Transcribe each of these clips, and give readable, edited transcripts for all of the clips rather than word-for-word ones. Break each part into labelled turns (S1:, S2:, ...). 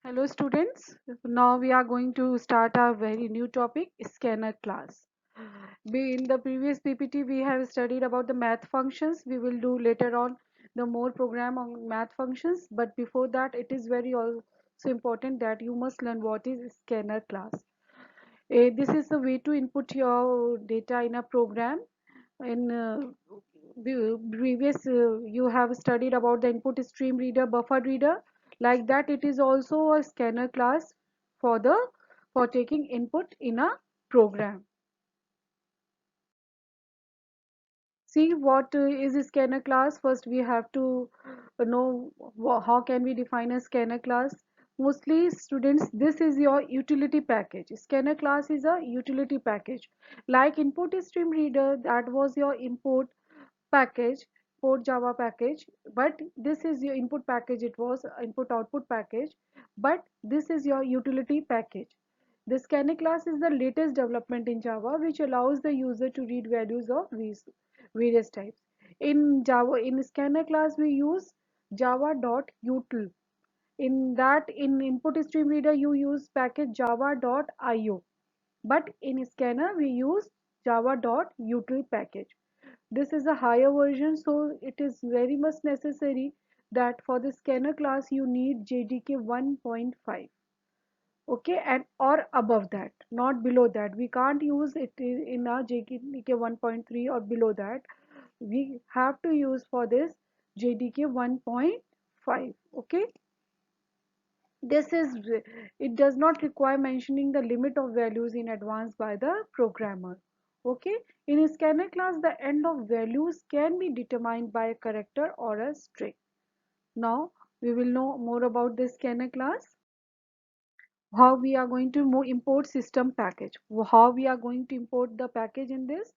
S1: Hello students, now we are going to start our very new topic, scanner class. In the previous PPT we have studied about the math functions. We will do later on the more program on math functions, but before that it is very also important that you must learn what is scanner class. This is the way to input your data in a program. In previous you have studied about the input stream reader, buffer reader. Like that, it is also a scanner class for the for taking input in a program. See what is a scanner class. First we have to know how can we define a scanner class. Mostly students, this is your utility package. Scanner class is a utility package. Like input stream reader, that was your input package, port Java package, but this is your input package. It was input output package, but this is your utility package. The scanner class is the latest development in Java, which allows the user to read values of these various types. In Java, in scanner class, we use java.util. In that, in input stream reader, you use package java.io, but in scanner, we use java.util package. This is a higher version, so it is very much necessary that for the scanner class you need JDK 1.5. Okay, and or above that, not below that. We can't use it in our JDK 1.3 or below that. We have to use for this JDK 1.5. Okay, this is it does not require mentioning the limit of values in advance by the programmer. Okay, in a scanner class the end of values can be determined by a character or a string. Now we will know more about this scanner class. How we are going to import system package, how we are going to import the package. In this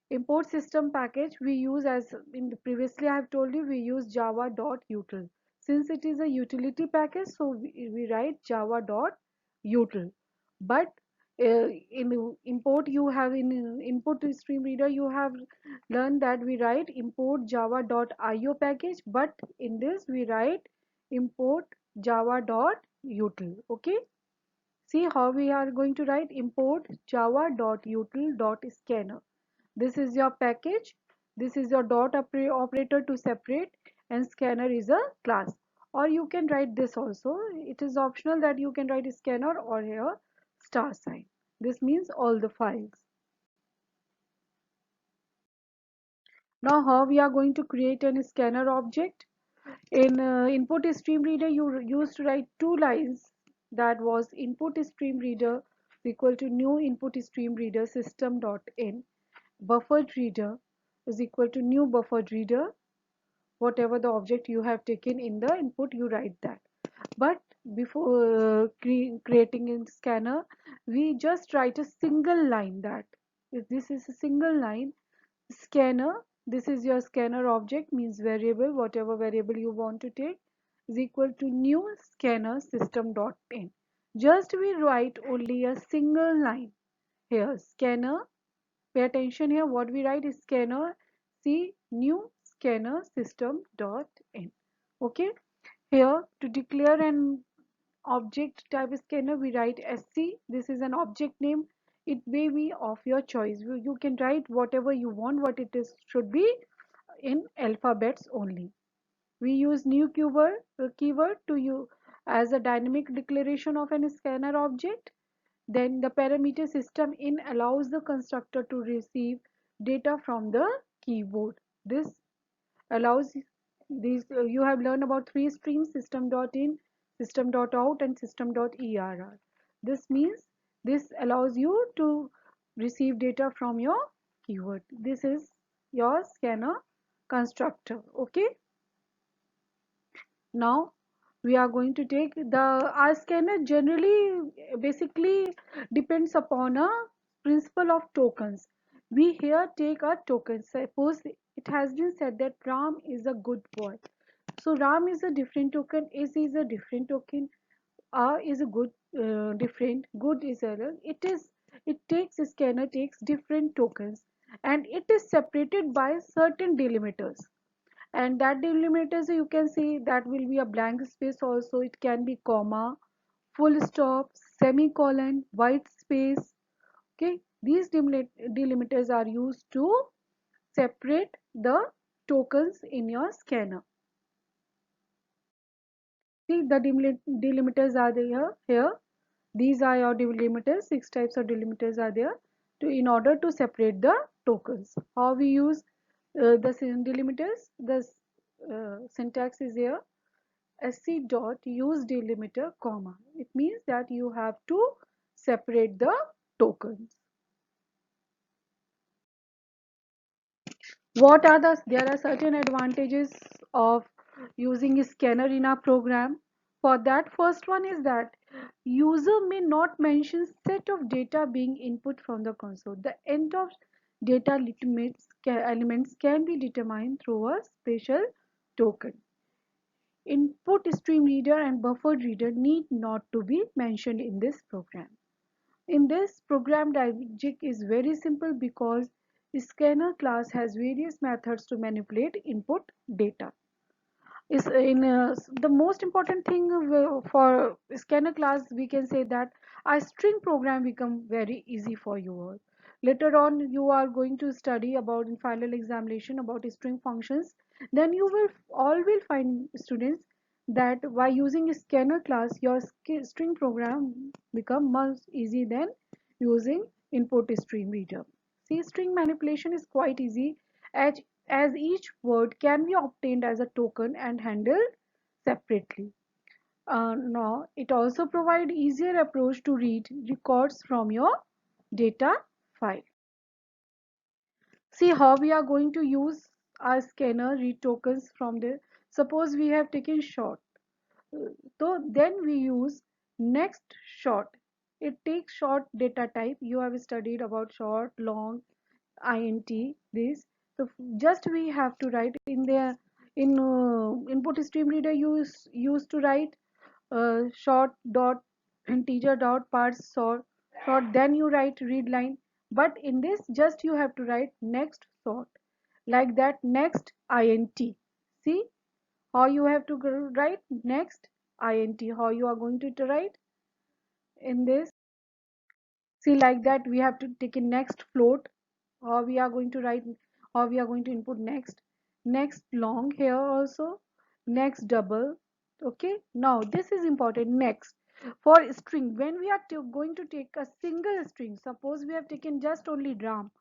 S1: import system package we use, as in the previously I have told you, we use java.util. Since it is a utility package, so we write java.util. But in import you have in input stream reader you have learned that we write import java.io package, but in this we write import java.util. Okay, see how we are going to write import java.util.scanner. This is your package. This is your dot operator to separate, and scanner is a class. Or you can write this also. It is optional that you can write scanner or here star sign. This means all the files. Now how we are going to create an scanner object. In input stream reader you used to write two lines, that was input stream reader equal to new input stream reader system dot in, buffered reader is equal to new buffered reader. Whatever the object you have taken in the input you write that. But before creating a scanner we just write a single line, that if this is a single line scanner, this is your scanner object, means variable, whatever variable you want to take, is equal to new scanner system dot in. Just we write only a single line here, scanner. Pay attention here, what we write is scanner. See, new scanner system dot in. Okay, here to declare an object type scanner we write SC. This is an object name. It may be of your choice. You can write whatever you want, what it is should be in alphabets only. We use new keyword to you as a dynamic declaration of an scanner object. Then the parameter system in allows the constructor to receive data from the keyboard. This allows these you have learned about three streams: system.in, system.out, and system.err. This means this allows you to receive data from your keyword. This is your scanner constructor. Okay, now we are going to take the our scanner generally basically depends upon a principle of tokens. We here take a token. Suppose it has been said that Ram is a good boy, so Ram is a different token, is a different token, is a good different, good is a, it takes scanner takes different tokens and it is separated by certain delimiters. And that delimiters, you can see that will be a blank space also. It can be comma, full stop, semicolon, white space. Okay, these delimiters are used to separate the tokens in your scanner. See, the delimiters are there here. These are your delimiters. 6 types of delimiters are there to in order to separate the tokens. How we use the delimiters? The syntax is here. Sc dot use delimiter comma. It means that you have to separate the tokens. What are there are certain advantages of using a scanner in a program. For that, first one is that user may not mention set of data being input from the console. The end of data elements can be determined through a special token. Input stream reader and buffered reader need not to be mentioned in this program. In this program, logic is very simple because scanner class has various methods to manipulate input data. Is in the most important thing for scanner class, we can say that a string program become very easy for you all. Later on, you are going to study about in final examination about string functions. Then you will all will find students that by using a scanner class, your string program become much easy than using input stream reader. See, string manipulation is quite easy as, as each word can be obtained as a token and handled separately. Now, it also provides easier approach to read records from your data file. See how we are going to use our scanner read tokens from the, suppose we have taken short. So then we use next short. It takes short data type. You have studied about short, long, int this. So just we have to write in there in input stream reader used to write short dot integer dot parse sort, then you write read line, but in this just you have to write next sort, like that next int. See how you have to write next int, how you are going to write in this. See, like that we have to take a next float, or we are going to write, or we are going to input next long here also, next double. Okay, now this is important. Next, for string, when we are going to take a single string, suppose we have taken just only ram,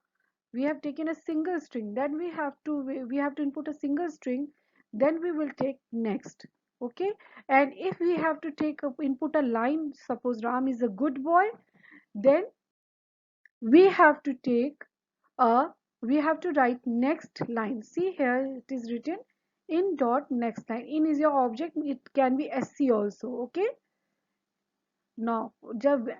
S1: we have taken a single string, then we have to input a single string, then we will take next. Okay, and if we have to take input a line, suppose ram is a good boy, then we have to take a we have to write next line. See here it is written in dot next line. In is your object, it can be sc also. Okay, now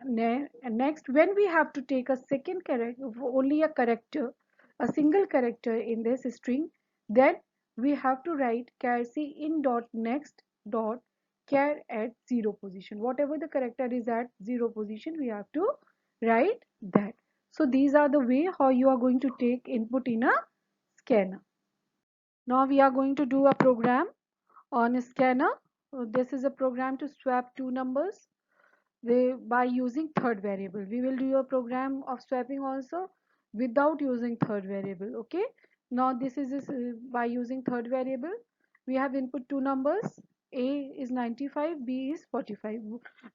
S1: next, when we have to take a second character, only a character, a single character in this string, then we have to write char c in dot next dot char at 0 position. Whatever the character is at 0 position, we have to write that. So these are the way how you are going to take input in a scanner. Now we are going to do a program on a scanner. This is a program to swap two numbers by using third variable. We will do a program of swapping also without using third variable. Okay, now this is by using third variable. We have input two numbers, a is 95, b is 45.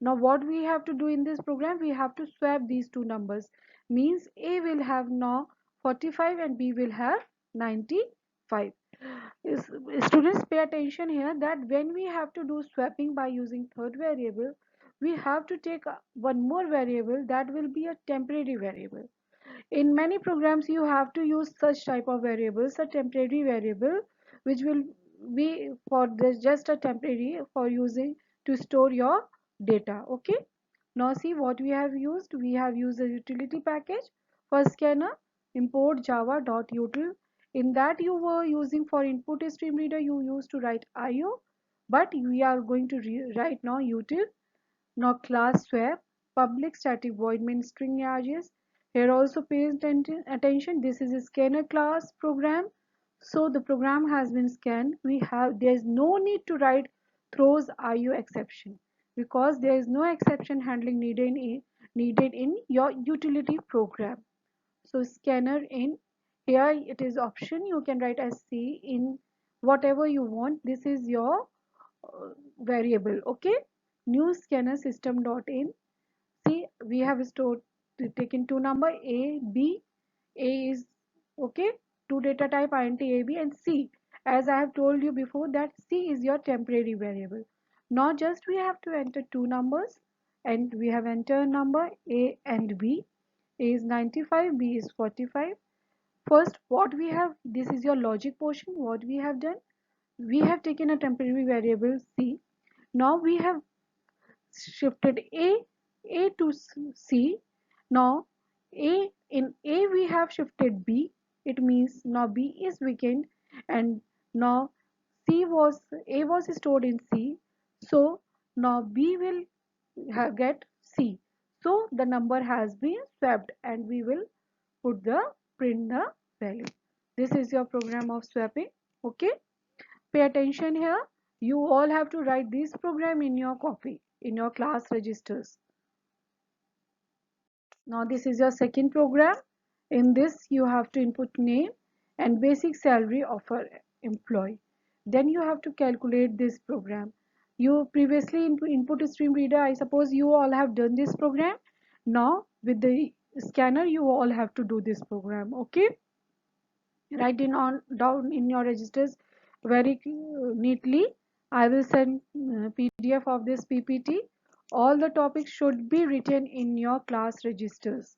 S1: Now what we have to do in this program, we have to swap these two numbers, means a will have now 45 and b will have 95. Is- Students, pay attention here that when we have to do swapping by using third variable, we have to take one more variable that will be a temporary variable. In many programs you have to use such type of variables, a temporary variable which will be for this just a temporary for using to store your data. Okay, now see what we have used. We have used a utility package for scanner, import java.util. In that you were using for input stream reader, you used to write io, but we are going to write now util. Now class swap, public static void main string charges. Here also pay attention. This is a scanner class program So the program has been scanned. There is no need to write throws IO exception because there is no exception handling needed in your utility program. So scanner in here it is option, you can write SC in whatever you want. This is your variable. Okay, new scanner system dot in. See, we have stored taken two number A, B. A is okay, two data type int A, B, and C. As I have told you before that C is your temporary variable. Not just we have to enter two numbers, and we have entered number A and B. A is 95, B is 45. First, what we have, this is your logic portion. What we have done, we have taken a temporary variable C. Now we have shifted A to C. Now in A we have shifted B. It means now B is vacant, and now A was stored in C. So now B will get C. So the number has been swapped, and we will print the value. This is your program of swapping. Okay. Pay attention here. You all have to write this program in your copy, in your class registers. Now this is your second program. In this you have to input name and basic salary of an employee. Then you have to calculate this program. You previously input stream reader, I suppose you all have done this program. Now with the scanner you all have to do this program. Okay. Write in on down in your registers very neatly. I will send PDF of this PPT. All the topics should be written in your class registers.